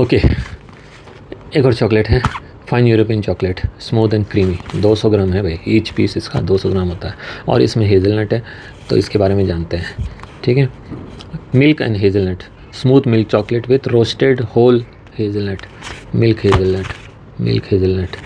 Okay, एक और chocolate है, fine European chocolate, smooth and creamy, 200 ग्राम है भाई, ईच पीस इसका 200 ग्राम होता है और इसमें हेज़लनट है, तो इसके बारे में जानते हैं। ठीक है, milk and hazelnut, smooth milk chocolate with roasted whole hazelnut, milk hazelnut, milk hazelnut.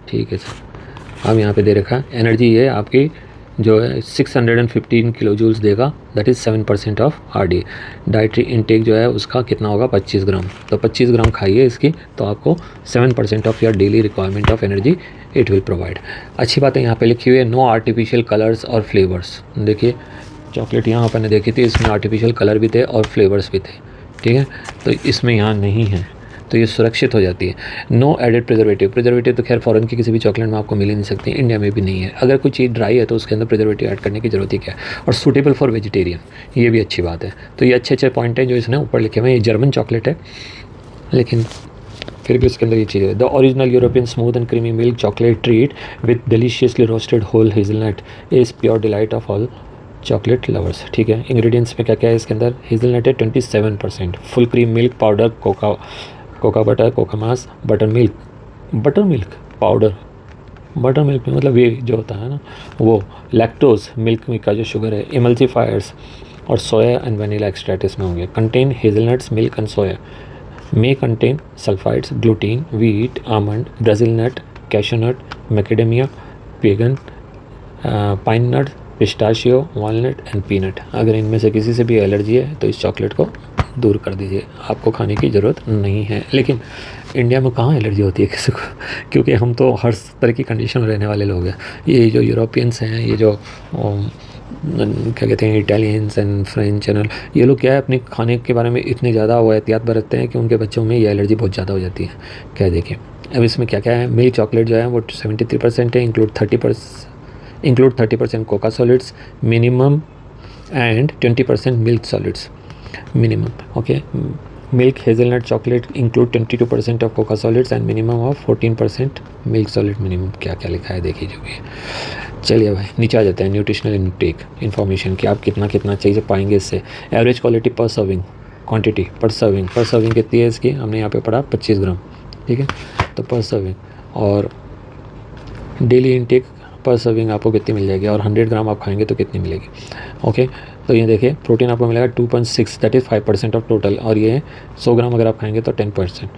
ठीक है सर, अब यहाँ पे दे रखा है एनर्जी ये आपकी जो है 615 किलो जूल्स देगा, that is 7% of RDA। Dietary intake जो है उसका कितना होगा, 25 ग्राम, तो 25 ग्राम खाइए इसकी, तो आपको 7% of your daily requirement of energy it will provide. अच्छी बात है यहाँ पे लिखी हुई है, नो आर्टिफिशियल कलर्स और फ्लेवर्स। देखिए चॉकलेट यहाँ अपन ने देखी थी, इसमें आर्टिफिशियल कलर भी थे और फ्लेवर्स भी थे। ठीक है, तो इसमें यहाँ नहीं है, तो ये सुरक्षित हो जाती है। नो एडेड प्रिजर्वेटिव, प्रिजर्वेटिव तो खैर फॉरेन की किसी भी चॉकलेट में आपको मिल ही नहीं सकती, इंडिया में भी नहीं है। अगर कोई चीज़ ड्राई है तो उसके अंदर प्रिजर्वेटिव ऐड करने की ज़रूरत ही क्या है। और सूटेबल फॉर वेजिटेरियन, ये भी अच्छी बात है। तो ये अच्छे अच्छे पॉइंट हैं जो इसने ऊपर लिखे हुए हैं। ये जर्मन चॉकलेट है, लेकिन फिर भी उसके अंदर ये चीज़ है, the original European smooth and creamy milk chocolate treat with deliciously roasted whole hazelnut is pure delight of all chocolate lovers. ठीक है, इंग्रेडिएंट्स में क्या क्या है इसके अंदर, हेज़लनट है 27%, full cream milk powder, cocoa butter, cocoa mass, butter milk powder, butter milk में मतलब ये जो होता है ना वो, लैक्टोज मिल्क में का जो शुगर है, इमल्सीफायर्स और सोया एंड वनीला एक्सट्रैक्ट इसमें होंगे। Contain hazelnuts, milk and soya, may contain sulfides, gluten, wheat, almond, Brazil nut, cashew nut, macadamia, pecan, pine nut, pistachio, walnut and peanut. अगर इनमें से किसी से भी एलर्जी है तो इस चॉकलेट को दूर कर दीजिए, आपको खाने की ज़रूरत नहीं है। लेकिन इंडिया में कहाँ एलर्जी होती है किसी को, क्योंकि हम तो हर तरह की कंडीशन में रहने वाले लोग हैं। ये जो यूरोपियंस हैं, ये जो क्या कहते हैं इटालियंस एंड फ्रेंच एंड ये लोग क्या है अपने खाने के बारे में इतने ज़्यादा वो एहतियात बरतते हैं कि उनके बच्चों में ये एलर्जी बहुत ज़्यादा हो जाती है। क्या देखिए अब इसमें क्या क्या है, मिल्क चॉकलेट जो है वो 73% है, include 30% Coca solids minimum and 20% milk solids minimum. Okay, milk hazelnut chocolate include 22% of Coca solids and minimum of 14% milk solid minimum. क्या क्या लिखा है देखिए जो भी है। चलिए भाई नीचे आ जाते हैं, न्यूट्रिशनल इनटेक इन्फॉर्मेशन कि आप कितना कितना चीज़ें पाएंगे इससे। एवरेज क्वालिटी पर सर्विंग, क्वांटिटी पर सर्विंग कितनी है इसकी, हमने यहाँ पे पढ़ा 25 ग्राम। ठीक है, तो पर सर्विंग, और डेली इनटेक पर सर्विंग आपको कितनी मिल जाएगी, और 100 ग्राम आप खाएंगे तो कितनी मिलेगी। ओके, तो ये देखिए प्रोटीन आपको मिलेगा 2.6, दैट इज़ 5% ऑफ टोटल, और ये 100 ग्राम अगर आप खाएंगे तो 10%,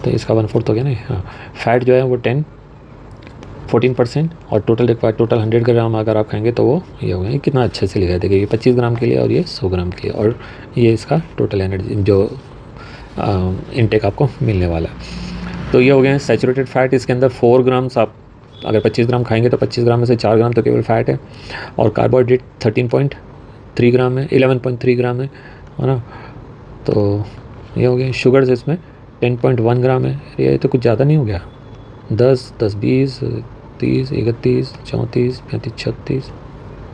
तो इसका 1/4 हो गया ना। हाँ, फैट जो है वो 14%, और टोटल 100 ग्राम अगर आप खाएंगे तो वो ये हो गया। कितना अच्छे से लिखा है देखिए, ये 25 ग्राम के लिए और ये 100 ग्राम के लिए, और ये इसका टोटल एनर्जी जो इनटेक आपको मिलने वाला है। तो ये हो गया सैचुरेटेड फैट, इसके अंदर 4 ग्राम्स आप अगर 25 ग्राम खाएंगे तो 25 ग्राम में से 4 ग्राम तो केवल फैट है, और कार्बोहाइड्रेट 13.3 ग्राम है, 11.3 ग्राम है ना। तो ये हो गया शुगर्स, इसमें 10.1 ग्राम है। ये तो कुछ ज़्यादा नहीं हो गया, 10, 20, 30, 31, 34, 35, 36,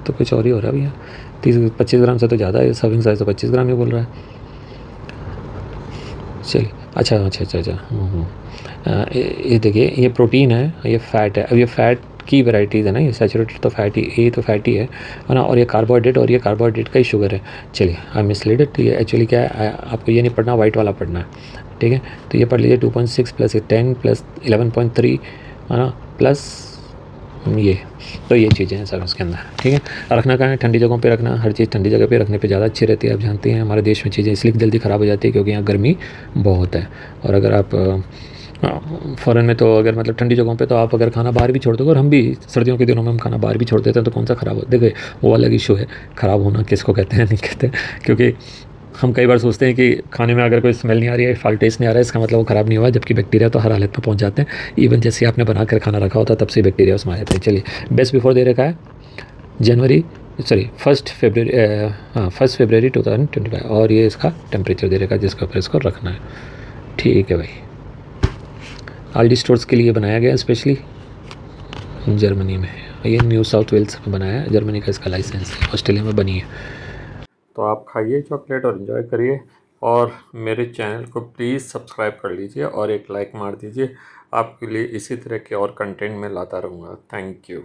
तो कुछ और ही हो रहा है भैया। 25 ग्राम से तो ज़्यादा है, सर्विंग साइज तो 25 ग्राम ही बोल रहा है। चलिए अच्छा। ये देखिए, ये प्रोटीन है, ये फ़ैट है। अब ये फ़ैट की वैराइटीज़ है ना, ये सैचुरेटेड तो फैट ही, ये तो फैटी है ना, और ये कार्बोहाइड्रेट, और ये कार्बोहाइड्रेट का ही शुगर है। चलिए आई मिसलीड इट, ये एक्चुअली क्या है, आपको ये नहीं पढ़ना, वाइट वाला पढ़ना है। ठीक है, तो ये पढ़ लीजिए 2.6 प्लस 10 प्लस 11.3 है ना, प्लस ये, तो ये चीज़ें हैं सब इसके अंदर। ठीक है, रखना कहाँ है, ठंडी जगहों पे रखना, हर चीज़ ठंडी जगह पे रखने पे ज़्यादा अच्छी रहती है। आप जानते हैं हमारे देश में चीज़ें इसलिए जल्दी ख़राब हो जाती है क्योंकि यहाँ गर्मी बहुत है। और अगर आप फ़ॉरेन में तो अगर मतलब ठंडी जगहों पे तो आप अगर खाना बाहर भी छोड़ दोगे, और हम भी सर्दियों के दिनों में हम खाना बाहर भी छोड़ देते हैं, तो कौन सा ख़राब हो, देखिए वो अलग इशू है, ख़राब होना किसको कहते हैं नहीं कहते, क्योंकि हम कई बार सोचते हैं कि खाने में अगर कोई स्मेल नहीं आ रही है, फाल टेस्ट नहीं आ रहा है, इसका मतलब वो ख़राब नहीं हुआ, जबकि बैक्टीरिया तो हर हालत में पहुंच जाते हैं। इवन जैसे आपने बना कर खाना रखा होता तब से बैक्टीरिया उसमें आ जाते हैं। चलिए, बेस्ट बिफोर दे रखा है फर्स्ट फरवरी 2025, और ये इसका टेम्परेचर दे रखा है जिसके ऊपर इसको रखना है। ठीक है भाई, आल्डी स्टोर्स के लिए बनाया गया स्पेशली जर्मनी में, ये न्यू साउथ वेल्स में बनाया है, जर्मनी का इसका लाइसेंस है, ऑस्ट्रेलिया में बनी है। तो आप खाइए चॉकलेट और इन्जॉय करिए, और मेरे चैनल को प्लीज़ सब्सक्राइब कर लीजिए और एक लाइक मार दीजिए। आपके लिए इसी तरह के और कंटेंट मैं लाता रहूँगा। Thank you.